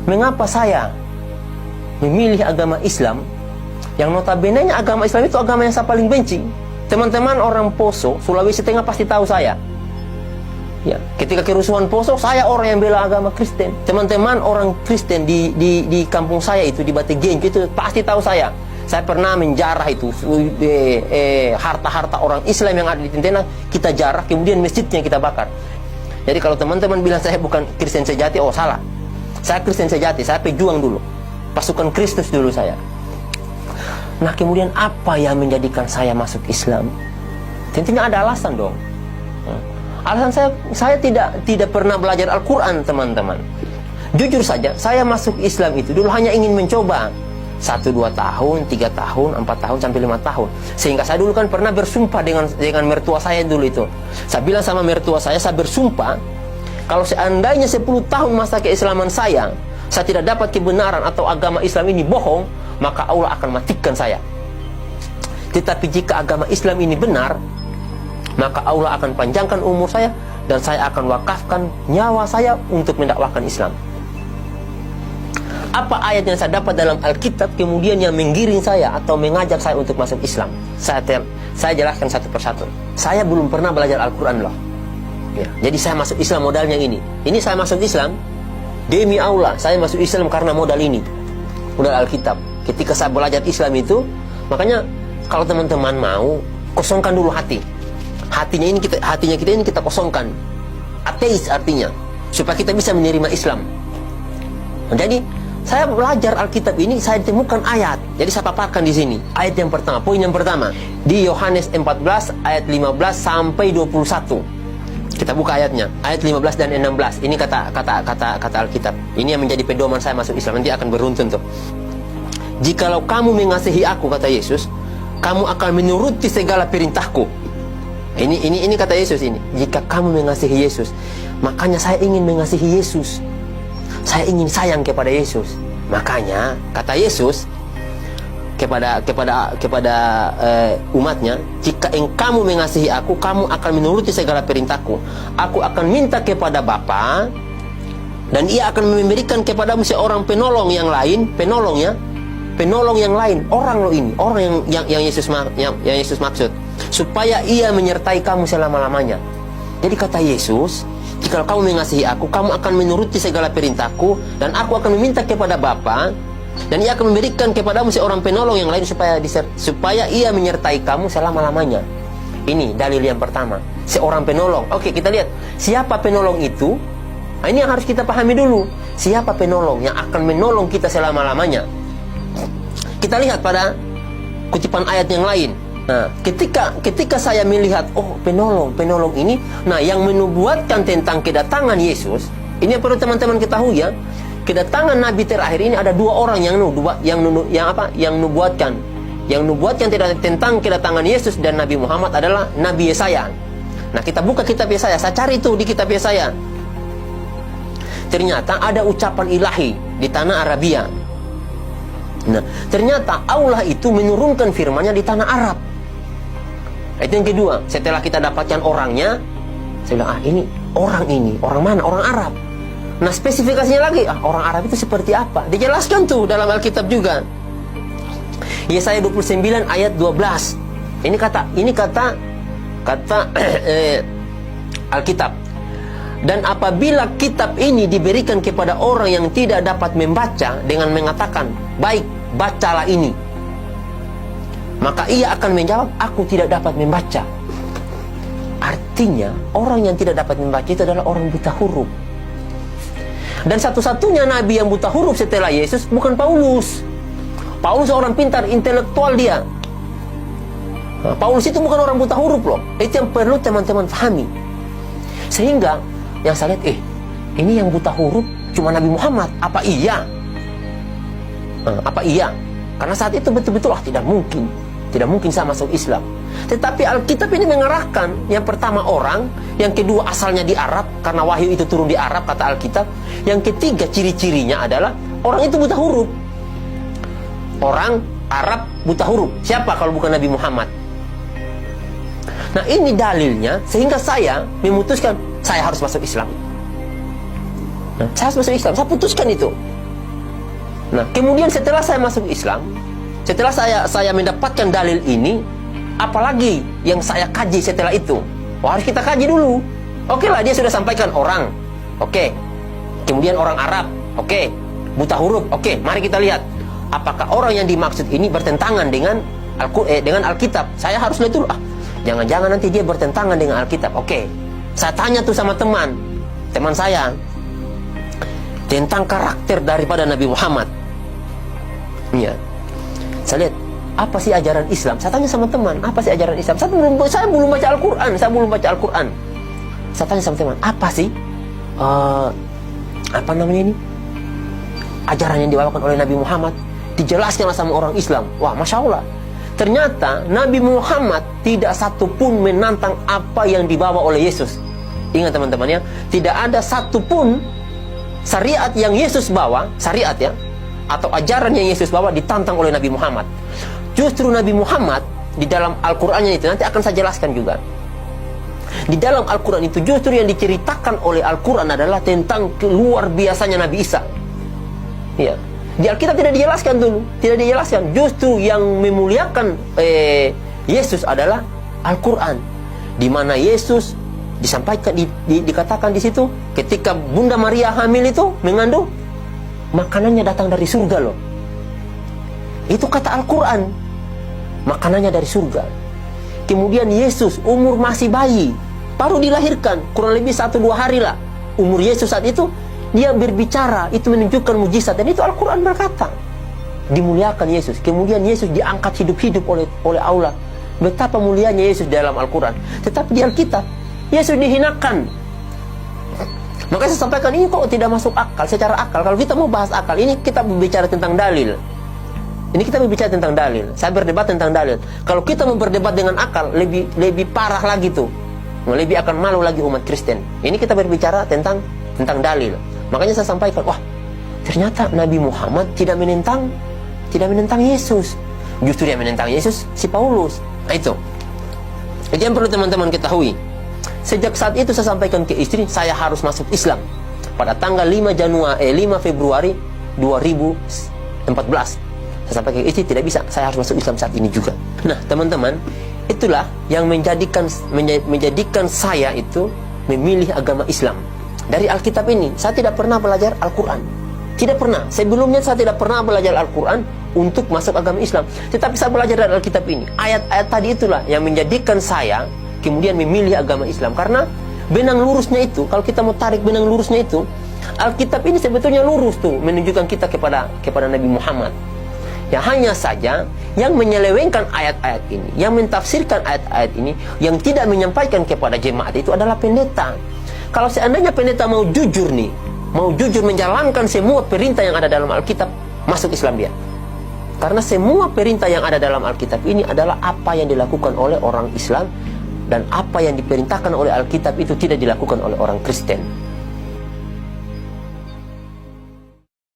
mengapa saya memilih agama Islam, yang notabene-nya agama Islam itu agama yang saya paling benci. Teman-teman orang Poso, Sulawesi Tengah pasti tahu saya. Ya, ketika kerusuhan Poso, saya orang yang bela agama Kristen. Teman-teman orang Kristen di kampung saya itu, di Bategen itu pasti tahu saya. Saya pernah menjarah itu harta-harta orang Islam yang ada di Tentena, kita jarah, kemudian masjidnya kita bakar. Jadi kalau teman-teman bilang saya bukan Kristen sejati, oh salah. Saya Kristen sejati, saya pejuang dulu. Pasukan Kristus dulu saya. Nah, kemudian apa yang menjadikan saya masuk Islam? Tentunya ada alasan dong. Alasan saya tidak pernah belajar Al-Quran, teman-teman. Jujur saja, saya masuk Islam itu dulu hanya ingin mencoba 1-2 tahun, 3 tahun, 4 tahun, sampai 5 tahun. Sehingga saya dulu kan pernah bersumpah dengan mertua saya dulu itu. Saya bilang sama mertua saya bersumpah, kalau seandainya 10 tahun masa keislaman saya tidak dapat kebenaran atau agama Islam ini bohong, maka Allah akan matikan saya. Tetapi jika agama Islam ini benar, maka Allah akan panjangkan umur saya, dan saya akan wakafkan nyawa saya untuk mendakwakan Islam. Apa ayat yang saya dapat dalam Alkitab kemudian yang menggiring saya atau mengajak saya untuk masuk Islam? Saya jelaskan satu persatu. Saya belum pernah belajar Al-Quran loh. Ya, jadi saya masuk Islam modalnya ini. Ini saya masuk Islam, demi Allah, saya masuk Islam karena modal ini. Modal Alkitab. Ketika saya belajar Islam itu, makanya kalau teman-teman mau, kosongkan dulu hati. Hatinya kita ini kita kosongkan. Ateis artinya, supaya kita bisa menerima Islam. Jadi saya belajar Alkitab ini, saya temukan ayat. Jadi saya paparkan di sini. Ayat yang pertama, poin yang pertama di Yohanes 14 ayat 15 sampai 21. Kita buka ayatnya, ayat 15 dan 16. Ini kata Alkitab. Ini yang menjadi pedoman saya masuk Islam. Nanti akan beruntun tuh. Jikalau kamu mengasihi aku, kata Yesus, kamu akan menuruti segala perintahku. Ini kata Yesus ini. Jika kamu mengasihi Yesus, makanya saya ingin mengasihi Yesus. Saya ingin sayang kepada Yesus. Makanya kata Yesus kepada umatnya, jika kamu mengasihi aku, kamu akan menuruti segala perintahku. Aku akan minta kepada Bapa, dan ia akan memberikan kepadamu seorang penolong yang lain. Penolong yang lain. Orang loh ini, orang yang Yesus maksud, supaya ia menyertai kamu selama-lamanya. Jadi kata Yesus, jika kamu mengasihi aku, kamu akan menuruti segala perintahku, dan aku akan meminta kepada Bapa, dan ia akan memberikan kepadamu seorang penolong yang lain, supaya ia menyertai kamu selama-lamanya. Ini dalil yang pertama, seorang penolong. Oke, kita lihat siapa penolong itu. Nah, ini yang harus kita pahami dulu. Siapa penolong yang akan menolong kita selama-lamanya? Kita lihat pada kutipan ayat yang lain. Nah, ketika saya melihat, oh penolong ini, nah yang menubuatkan tentang kedatangan Yesus, ini yang perlu teman-teman ketahui ya. Kedatangan Nabi terakhir ini ada 2 orang yang nubuatkan tentang kedatangan Yesus dan Nabi Muhammad adalah Nabi Yesaya. Nah, kita buka kitab Yesaya, saya cari itu di kitab Yesaya. Ternyata ada ucapan ilahi di tanah Arabia. Nah, ternyata Allah itu menurunkan firman-Nya di tanah Arab. Itu yang kedua. Setelah kita dapatkan orangnya, saya bilang, ini orang mana? Orang Arab. Nah, spesifikasinya lagi, orang Arab itu seperti apa? Dijelaskan tuh dalam Alkitab juga. Yesaya 29 ayat 12. Ini kata Alkitab. Dan apabila kitab ini diberikan kepada orang yang tidak dapat membaca dengan mengatakan, baik, bacalah ini, maka ia akan menjawab, aku tidak dapat membaca. Artinya, orang yang tidak dapat membaca itu adalah orang buta huruf. Dan satu-satunya nabi yang buta huruf setelah Yesus bukan Paulus. Paulus seorang pintar, intelektual dia. Nah, Paulus itu bukan orang buta huruf loh. Itu yang perlu teman-teman pahami. Sehingga yang saya lihat, ini yang buta huruf cuma Nabi Muhammad. Apa iya? Apa iya? Karena saat itu betul-betul tidak mungkin saya masuk Islam. Tetapi Alkitab ini mengarahkan, yang pertama orang, yang kedua asalnya di Arab, karena wahyu itu turun di Arab, kata Alkitab. Yang ketiga ciri-cirinya adalah orang itu buta huruf. Orang Arab buta huruf. Siapa kalau bukan Nabi Muhammad? Nah, ini dalilnya, sehingga saya memutuskan saya harus masuk Islam. Saya harus masuk Islam, saya putuskan itu. Nah, kemudian setelah saya masuk Islam, setelah saya mendapatkan dalil ini, apalagi yang saya kaji setelah itu? Wah, harus kita kaji dulu. Oke lah, dia sudah sampaikan orang. Oke. Kemudian orang Arab. Oke. Buta huruf. Oke, mari kita lihat. Apakah orang yang dimaksud ini bertentangan dengan Alkitab? Saya harus lihat dulu. Jangan-jangan nanti dia bertentangan dengan Alkitab. Oke. Saya tanya tuh sama teman saya tentang karakter daripada Nabi Muhammad. Ya. Saya lihat, apa sih ajaran Islam? Saya tanya sama teman, apa sih ajaran Islam? Saya belum baca Al-Quran. Saya tanya sama teman, apa sih apa namanya ini, ajaran yang dibawakan oleh Nabi Muhammad? Dijelaskanlah sama orang Islam. Wah, Masya Allah, ternyata Nabi Muhammad tidak satupun menantang apa yang dibawa oleh Yesus. Ingat teman-teman ya, tidak ada satupun syariat yang Yesus bawa, syariat ya, atau ajaran yang Yesus bawa ditantang oleh Nabi Muhammad. Justru Nabi Muhammad di dalam Al-Qur'annya itu, nanti akan saya jelaskan juga. Di dalam Al-Qur'an itu justru yang diceritakan oleh Al-Qur'an adalah tentang luar biasanya Nabi Isa. Ya. Di Alkitab tidak dijelaskan dulu, tidak dijelaskan. Justru yang memuliakan Yesus adalah Al-Qur'an, di mana Yesus disampaikan, dikatakan di situ ketika Bunda Maria hamil itu mengandung, makanannya datang dari surga loh. Itu kata Al-Quran, makanannya dari surga. Kemudian Yesus umur masih bayi, baru dilahirkan, kurang lebih 1-2 hari lah umur Yesus saat itu, dia berbicara, itu menunjukkan mujizat. Dan itu Al-Quran berkata, dimuliakan Yesus. Kemudian Yesus diangkat hidup-hidup oleh Allah. Betapa mulianya Yesus dalam Al-Quran. Tetapi di Alkitab Yesus dihinakan. Maka saya sampaikan, ini kok tidak masuk akal secara akal. Kalau kita mau bahas akal, ini kita berbicara tentang dalil. Ini kita berbicara tentang dalil. Saya berdebat tentang dalil. Kalau kita mau berdebat dengan akal, lebih parah lagi tuh. Lebih akan malu lagi umat Kristen. Ini kita berbicara tentang dalil. Makanya saya sampaikan, wah, ternyata Nabi Muhammad tidak menentang Yesus. Justru yang menentang Yesus si Paulus. Nah, itu yang perlu teman-teman ketahui. Sejak saat itu saya sampaikan ke istri, saya harus masuk Islam. Pada tanggal 5 Februari 2014. Saya sampaikan ke istri, tidak bisa, saya harus masuk Islam saat ini juga. Nah, teman-teman, itulah yang menjadikan saya itu memilih agama Islam. Dari Alkitab ini, saya tidak pernah belajar Al-Quran. Tidak pernah. Sebelumnya saya tidak pernah belajar Al-Quran untuk masuk agama Islam. Tetapi saya belajar dari Alkitab ini. Ayat-ayat tadi itulah yang menjadikan saya kemudian memilih agama Islam. Karena benang lurusnya itu, kalau kita mau tarik benang lurusnya itu, Alkitab ini sebetulnya lurus tuh, menunjukkan kita kepada Nabi Muhammad. Ya, hanya saja yang menyelewengkan ayat-ayat ini, yang mentafsirkan ayat-ayat ini, yang tidak menyampaikan kepada jemaat itu adalah pendeta. Kalau seandainya pendeta mau jujur nih, mau jujur menjalankan semua perintah yang ada dalam Alkitab, masuk Islam dia. Karena semua perintah yang ada dalam Alkitab ini adalah apa yang dilakukan oleh orang Islam, dan apa yang diperintahkan oleh Alkitab itu tidak dilakukan oleh orang Kristen.